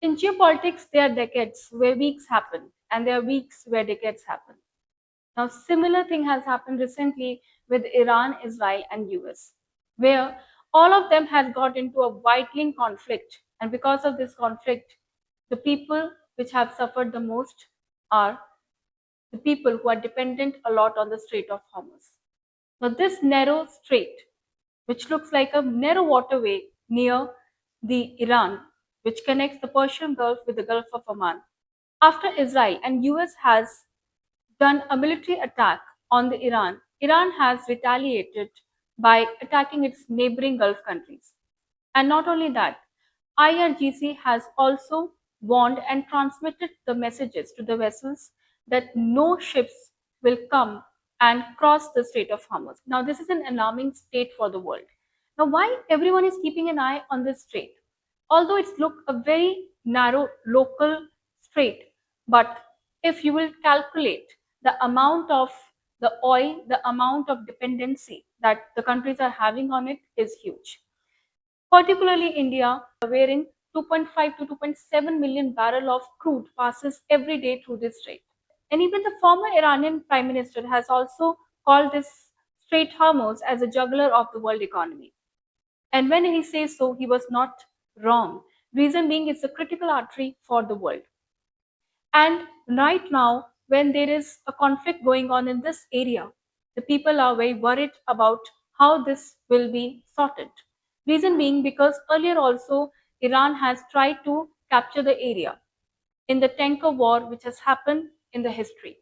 In geopolitics, there are decades where weeks happen, and there are weeks where decades happen. Now, similar thing has happened recently with Iran, Israel, and US, where all of them has got into a wide conflict, and because of this conflict, the people which have suffered the most are the people who are dependent a lot on the Strait of Hormuz. Now, this narrow strait, which looks like a narrow waterway near the Iran, which connects the Persian Gulf with the Gulf of Oman, after Israel and US has done a military attack on the Iran, Iran has retaliated by attacking its neighboring Gulf countries. And not only that, IRGC has also warned and transmitted the messages to the vessels that no ships will come and cross the Strait of Hormuz. Now, this is an alarming state for the world. Now, why everyone is keeping an eye on this strait? Although it's look a very narrow local strait, but if you will calculate the amount of the oil, the amount of dependency that the countries are having on it is huge. Particularly India, wherein 2.5 to 2.7 million barrel of crude passes every day through this strait. And even the former Iranian Prime Minister has also called this Strait Hormuz as a juggler of the world economy. And when he says so, he was not wrong. Reason being, it's a critical artery for the world. And right now, when there is a conflict going on in this area, the people are very worried about how this will be sorted. Reason being, because earlier also Iran has tried to capture the area in the tanker war which has happened in the history.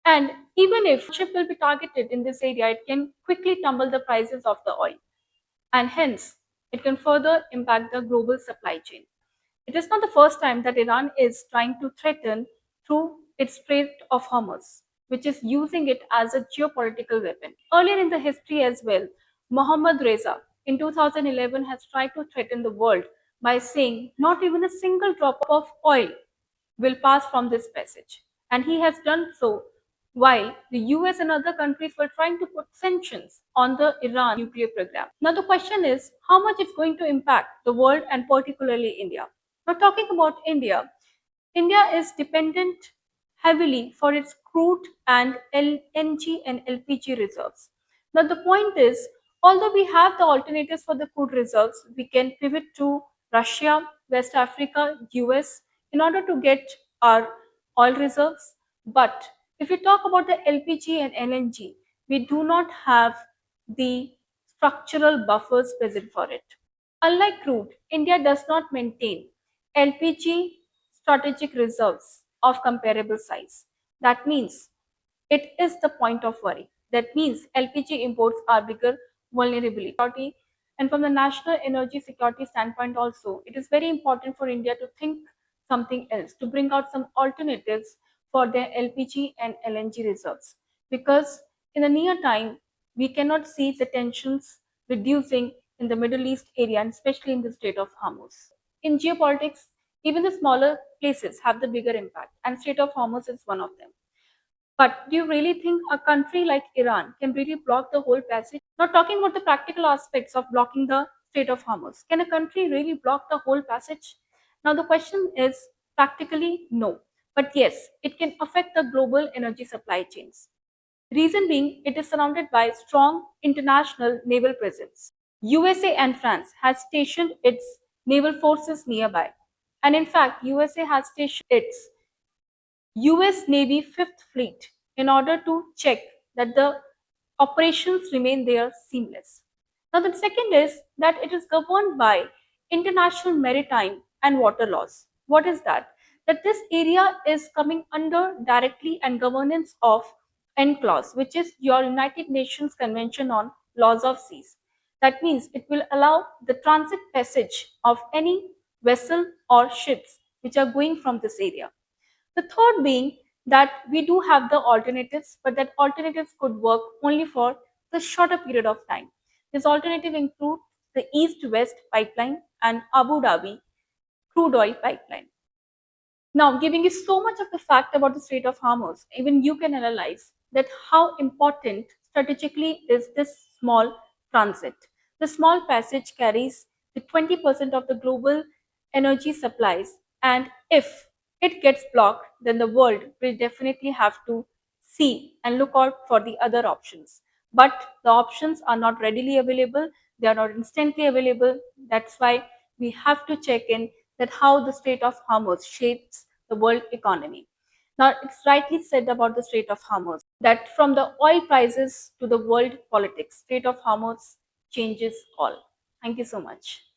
And even if ship will be targeted in this area, it can quickly tumble the prices of the oil, and hence it can further impact the global supply chain. It is not the first time that Iran is trying to threaten through its Strait of Hormuz, which is using it as a geopolitical weapon. Earlier in the history as well, Mohammad Reza in 2011 has tried to threaten the world by saying not even a single drop of oil will pass from this passage. And he has done so while the US and other countries were trying to put sanctions on the Iran nuclear program. Now, the question is how much it's going to impact the world and particularly India. Now, talking about India, India is dependent heavily for its crude and LNG and LPG reserves. Now, the point is, although we have the alternatives for the crude reserves, we can pivot to Russia, West Africa, US in order to get our oil reserves. But if we talk about the LPG and LNG, we do not have the structural buffers present for it. Unlike crude, India does not maintain LPG strategic reserves of comparable size. That means it is the point of worry. That means LPG imports are bigger vulnerability. And from the national energy security standpoint, also, it is very important for India to think something else, to bring out some alternatives for their LPG and LNG reserves. Because in the near time, we cannot see the tensions reducing in the Middle East area, and especially in the Strait of Hormuz. In geopolitics, even the smaller places have the bigger impact, and Strait of Hormuz is one of them. But do you really think a country like Iran can really block the whole passage? Not talking about the practical aspects of blocking the Strait of Hormuz. Can a country really block the whole passage? Now, the question is practically no. But yes, it can affect the global energy supply chains. Reason being, it is surrounded by strong international naval presence. USA and France has stationed its naval forces nearby. And in fact, USA has stationed its US Navy Fifth Fleet in order to check that the operations remain there seamless. Now, the second is that it is governed by international maritime and water laws. What is that? That this area is coming under directly and governance of UNCLOS, which is your United Nations Convention on Laws of Seas. That means it will allow the transit passage of any vessel or ships which are going from this area. The third being that we do have the alternatives, but that alternatives could work only for the shorter period of time. This alternative include the East-West pipeline and Abu Dhabi crude oil pipeline. Now, giving you so much of the fact about the Strait of Hormuz, even you can analyze that how important strategically is this small transit. The small passage carries the 20% of the global energy supplies. And if it gets blocked, then the world will definitely have to see and look out for the other options. But the options are not readily available, they are not instantly available. That's why we have to check in that how the Strait of Hormuz shapes the world economy. Now, it's rightly said about the Strait of Hormuz that from the oil prices to the world politics, Strait of Hormuz changes all. Thank you so much.